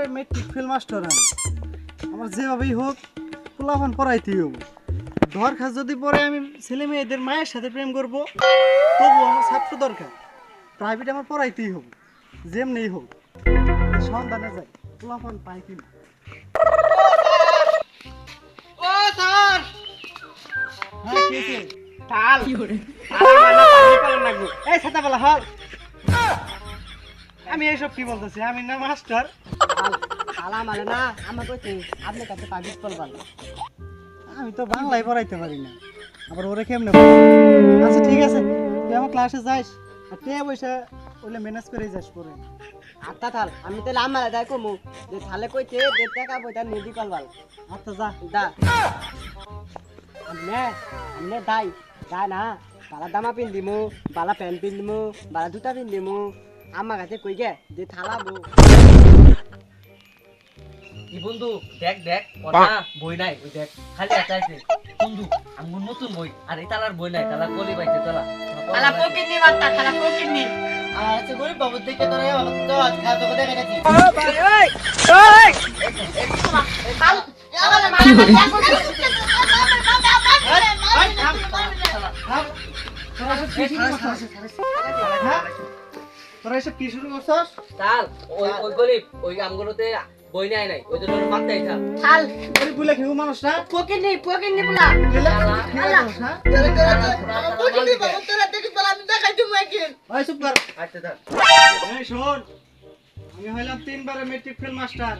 তিনবারের matric fail master আমি। আমার যেভাবেই হোক পোলাপান পড়াইতেই হবো। দরকার যদি পরে আমি ছেলে মেয়েদের মায়ের সাথে প্রেম করব, তবু আমার ছাত্র দরকার। প্রাইভেট আমার পড়াইতেই হবে, যেমনিই হোক। সন্ধানে যাই পোলাপান পাই কিনা। ও স্যার হ্যাঁ কি হয়েছে? তাল তালা মানা পানি পালন লাগবো। এই ছাতাবেলা হল, আমি এইসব কি বলতেছি? আমি না মাস্টার। তালা মানে না আমার কইছে আপনি কাছে পাবিস পড়বান। আমি তো বাংলায় পড়াইতে পারি না, আবার ওরে কেমনে পড়াবো? আচ্ছা ঠিক আছে, তুই আমার ক্লাসে যাইস, আর তে বসে ওইলে ম্যানেজ করে যাস পরে। আত্তা থাল আমি তাহলে আমার দায় কমু যে থালে কইছে যে টাকা পয়সা নিদি পালবাল। আচ্ছা যা। দা আমনে আমনে দাই দাই না বালা দামা পিন্দিমু, বালা প্যান্ট পিন্দিমু, বালা জুতা পিন্দিমু। আমার কাছে কই গে যে থালাবো। কি বন্ধু দেখ দেখ ওটা বই নাই ওই দেখ খালি আচাইছে বন্ধু আমার নতুন বই আর এই তালার বই নাই তালা কলি পাইছে তালা খালা পকিনি বাতা খালা পকিনি আমার কাছে গরিব বাবু দেখে তোরে বাবা তো আজ খা তো দেখে গেছি। ও ভাই ওই ওই কাল আমার তোরা এসব কি শুরু করছস? তাল ওই ওই গলি ওই আমগুলোতে বই নাই নাই ওই জন্য মারতে আইতা খাল গরিব বলে কেউ মানুষ না? পকিনি বুলা পকিনি বাবু তোরা দেখি বলা আমি দেখাই তুমি একদিন। ওই চুপ কর। আচ্ছা তাল এই শোন, আমি হইলাম তিনবারের মেট্রিক ফেল মাস্টার।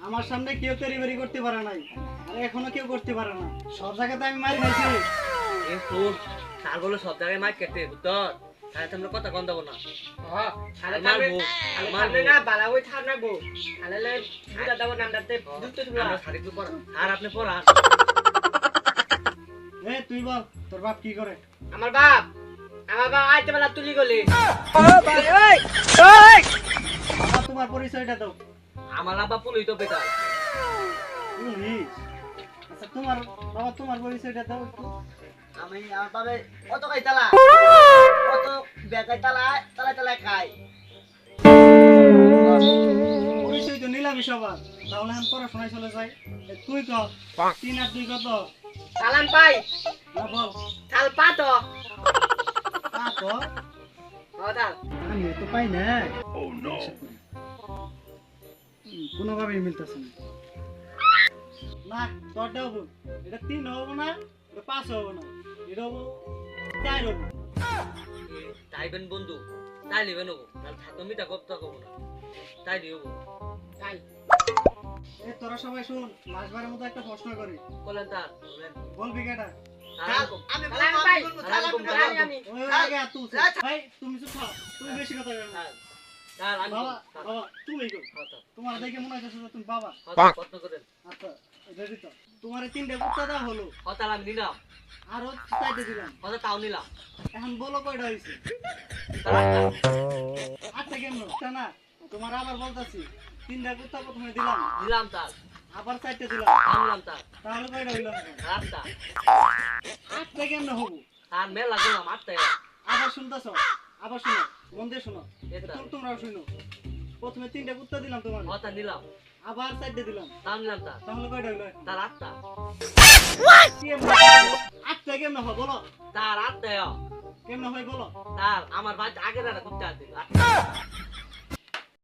আমার সামনে কেউ তৈরি করতে পারে নাই, আর এখনো কেউ করতে পারে না। সব জায়গাতে আমি মারি খাইছি। এই শুন তাল বলে সব জায়গায় মার কেটে বুঝতো তাহলে তোমরা কথা কম দেবো না হ্যাঁ খালে মারবো মারবো না বালা ওই থার না গো খালে বুলা দাও নামদাতে দুটো তুমি আমরা শাড়ি তো পড়া আর আপনি পড়া এ তুই বল, তোর বাপ কি করে? আমার বাপ আইতে বেলা তুলি গলি। ও ভাই ওই ওই বাবা, তোমার পরিচয়টা দাও। আমার আব্বা পুলই তো বেকার পুলিশ? আচ্ছা তোমার বাবা, তোমার পরিচয়টা দাও একটু। আমি আমার বাবে কত খাই তালা কত বেকাই তালা তালা খাই। পরিচয় তো নিলামই সবার, তাহলে আমি পড়াশোনায় চলে যাই। তুই কর 3 আর 2 কত? তালান পাই না বল। তাল পাতো তা তো ও তাল আমি তো পাই না। কোনোভাবেই মিলতেছে না। না তোরটাও ভুল। এটা 3 হবো না, এটা 5 হবো না, এটা হবো 4 হবো। তাইবেন বন্ধু তাই নেবেন হবো তাহলে থাকো মিটা করতে হবো না তাই দিব তাই এ তোরা সবাই শুন, লাস্টবারের মতো একটা প্রশ্ন করি, বলেন তার বলেন বলবি কেটা? আমি তালান পাই আমি ওই আগে আর তুই ভাই, তুমি চুপ থাক, তুমি বেশি কথা বলো না। তার আমি বাবা বাবা তুমি কো, তোমার দেখে মনে হচ্ছে তুমি বাবা। কত করেন আচ্ছা রেডি তো? তোমার 3টা কুত্তা দাও হলো, হতাল আমি নিলাম আর 4টা দিলাম। কত তাও নিলাম এখন বলো কয়টা হইছে? 8টা কেন না? তোমার আবার বলতাছি, 3টা কুত্তা প্রথমে দিলাম, নিলাম তার আবার 4টা দিলাম, আনলাম তার তাহলে কয়টা হইলো? রাতটা 8টা কেন হবো? আর মেলা গেলাম আটটা আবার শুনতেছ? আবার শুনো, মন দিয়ে শোনো, এটা তোমরাও শুনো। প্রথমে 3টা কুত্তা দিলাম তোমার, হতা নিলাম আবার 4টা দিলাম, তাও নিলাম তার তাহলে কয়টা হইলো? তার আটটা 8টা কেমন হয় বলো? তার আটটা কেমন হয় বলো? তার আমার বাড়িতে আগের একটা কুত্তা আছে